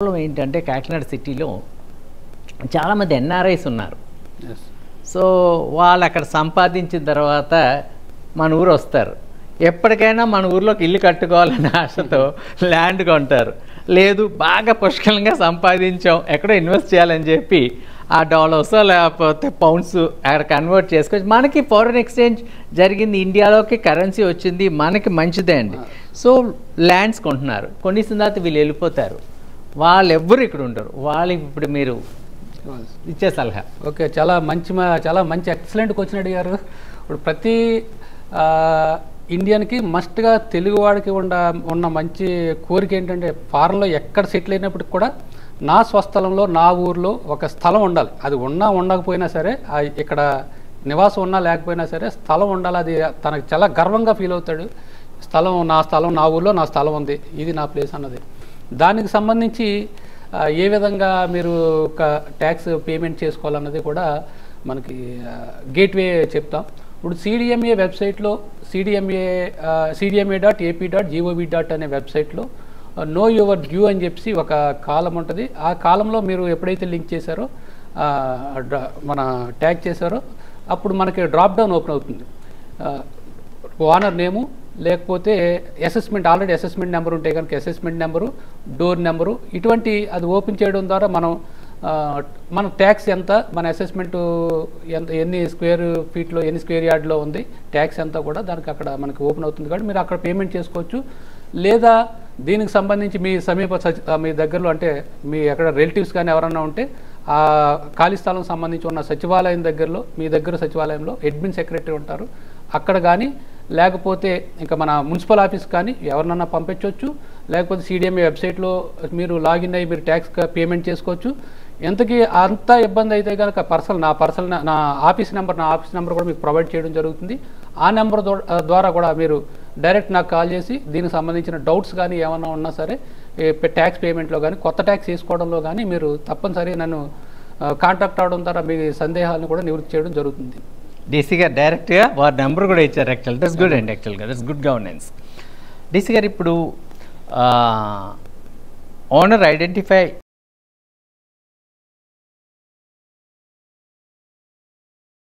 Problem ఏంటంటే కాకినాడ సిటీలో చాలామంది ఎన్ఆర్ఐస్ ఉన్నారు. సో వాళ్ళు అక్కడ సంపాదించిన తర్వాత మన ఊరు వస్తారు. ఎప్పటికైనా మన ఊర్లోకి ఇల్లు కట్టుకోవాలనే ఆశతో ల్యాండ్ కొంటారు. లేదు బాగా పుష్కలంగా సంపాదించాం ఎక్కడో ఇన్వెస్ట్ చేయాలని చెప్పి ఆ డాలర్స్ లేకపోతే పౌండ్స్ అక్కడ కన్వర్ట్ చేసుకొని మనకి ఫారెన్ ఎక్స్చేంజ్ జరిగింది, ఇండియాలోకి కరెన్సీ వచ్చింది, మనకి మంచిదే అండి. సో ల్యాండ్స్ కొంటున్నారు, కొనేసిన తర్వాత వీళ్ళు వెళ్ళిపోతారు, వాళ్ళు ఎవ్వరు ఇక్కడ ఉండరు. వాళ్ళకి ఇప్పుడు మీరు ఇచ్చే సలహా? ఓకే, చాలా మంచి ఎక్సలెంట్ క్వశ్చన్ అడిగారు. ఇప్పుడు ప్రతి ఇండియన్కి మస్ట్గా తెలుగువాడికి ఉన్న మంచి కోరిక ఏంటంటే ఫారెన్లో ఎక్కడ సెటిల్ అయినప్పటికి కూడా నా స్వస్థలంలో నా ఊర్లో ఒక స్థలం ఉండాలి. అది ఉండకపోయినా సరే, ఇక్కడ నివాసం ఉన్నా లేకపోయినా సరే స్థలం ఉండాలి. అది తనకు చాలా గర్వంగా ఫీల్ అవుతాడు. నా స్థలం నా ఊర్లో నా స్థలం ఉంది, ఇది నా ప్లేస్ అన్నది. దానికి సంబంధించి ఏ విధంగా మీరు ఒక ట్యాక్స్ పేమెంట్ చేసుకోవాలన్నది కూడా మనకి గేట్వే చెప్తాం. ఇప్పుడు సిడిఎంఏ వెబ్సైట్లో cdma.ap.gov. అనే వెబ్సైట్లో నో యువర్ డ్యూ అని చెప్పి ఒక కాలం ఉంటుంది. ఆ కాలంలో మీరు ఎప్పుడైతే లింక్ చేశారో మన ట్యాగ్ చేశారో అప్పుడు మనకి డ్రాప్ డౌన్ ఓపెన్ అవుతుంది. ఓనర్ నేము లేకపోతే ఆల్రెడీ అసెస్మెంట్ నెంబర్ ఉంటే కనుక అసెస్మెంట్ నెంబరు, డోర్ నెంబరు, ఇటువంటి అది ఓపెన్ చేయడం ద్వారా మన ట్యాక్స్ ఎంత, మన అసెస్మెంట్ ఎంత, ఎన్ని స్క్వేర్ ఫీట్లో ఎన్ని స్క్వేర్ యార్డ్లో ఉంది, ట్యాక్స్ ఎంత కూడా దానికి అక్కడ మనకి ఓపెన్ అవుతుంది. కాబట్టి మీరు అక్కడ పేమెంట్ చేసుకోవచ్చు. లేదా దీనికి సంబంధించి మీ దగ్గరలో అంటే మీ ఎక్కడ రిలేటివ్స్ కానీ ఎవరన్నా ఉంటే ఆ ఖాళీ స్థలం సంబంధించి ఉన్న సచివాలయం దగ్గరలో, మీ దగ్గర సచివాలయంలో అడ్మిన్ సెక్రటరీ ఉంటారు, అక్కడ కానీ లేకపోతే ఇంకా మన మున్సిపల్ ఆఫీస్ కానీ ఎవరినన్నా పంపించవచ్చు. లేకపోతే సిడిఎంఏ వెబ్సైట్లో మీరు లాగిన్ అయ్యి మీరు ట్యాక్స్ పేమెంట్ చేసుకోవచ్చు. ఎంతకీ అంత ఇబ్బంది అయితే కనుక నా ఆఫీస్ నెంబర్ కూడా మీకు ప్రొవైడ్ చేయడం జరుగుతుంది. ఆ నెంబర్ ద్వారా కూడా మీరు డైరెక్ట్ నాకు కాల్ చేసి దీనికి సంబంధించిన డౌట్స్ కానీ ఏమన్నా ఉన్నా సరే ట్యాక్స్ పేమెంట్లో కానీ కొత్త ట్యాక్స్ వేసుకోవడంలో కానీ మీరు తప్పనిసరి నన్ను కాంటాక్ట్ అవడం ద్వారా మీ సందేహాలను కూడా నివృత్తి చేయడం జరుగుతుంది. డీసీ గారు డైరెక్ట్గా వారి నెంబర్ కూడా ఇచ్చారు. యాక్చువల్ దట్స్ గుడ్ అండి. యాక్చువల్గా దట్స్ గుడ్ గవర్నెన్స్. డీసీ గారు ఇప్పుడు ఓనర్ ఐడెంటిఫై